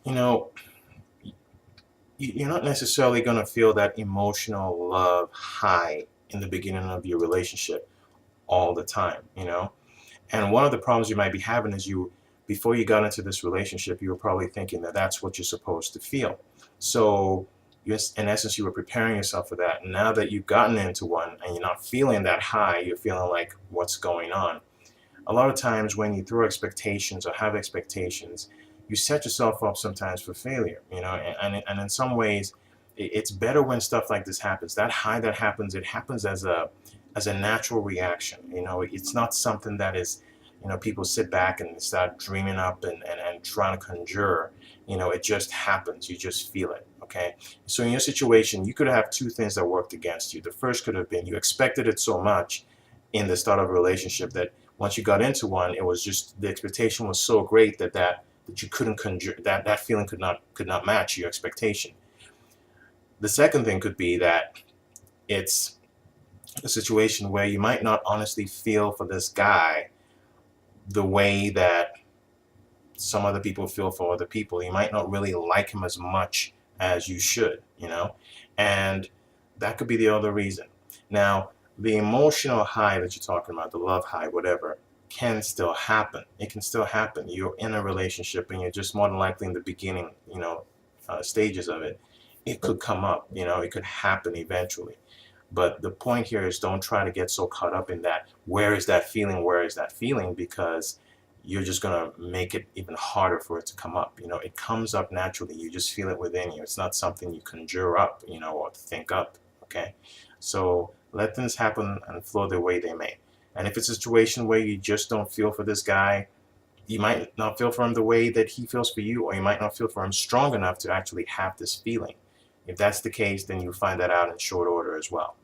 you know, you're not necessarily going to feel that emotional love high in the beginning of your relationship all the time, you know? And one of the problems you might be having is before you got into this relationship, you were probably thinking that that's what you're supposed to feel. So, in essence, you were preparing yourself for that. And now that you've gotten into one and you're not feeling that high, you're feeling like, what's going on? A lot of times when you throw expectations or have expectations, you set yourself up sometimes for failure, you know, and in some ways, it's better when stuff like this happens. That high that happens, it happens as a natural reaction. You know, it's not something that is, you know, people sit back and start dreaming up and trying to conjure. You know, it just happens. You just feel it. Okay. So in your situation, you could have two things that worked against you. The first could have been you expected it so much in the start of a relationship that once you got into one, it was just the expectation was so great that you couldn't conjure that feeling could not match your expectation. The second thing could be that it's a situation where you might not honestly feel for this guy the way that some other people feel for other people. You might not really like him as much as you should, you know? And that could be the other reason. Now, the emotional high that you're talking about, the love high, whatever, can still happen. It can still happen. You're in a relationship and you're just more than likely in the beginning, stages of it. It could come up, it could happen eventually. But the point here is don't try to get so caught up in that. Where is that feeling? Where is that feeling? Because you're just going to make it even harder for it to come up. It comes up naturally. You just feel it within you. It's not something you conjure up, or think up. Okay. So let things happen and flow the way they may. And if it's a situation where you just don't feel for this guy, you might not feel for him the way that he feels for you, or you might not feel for him strong enough to actually have this feeling. If that's the case, then you'll find that out in short order as well.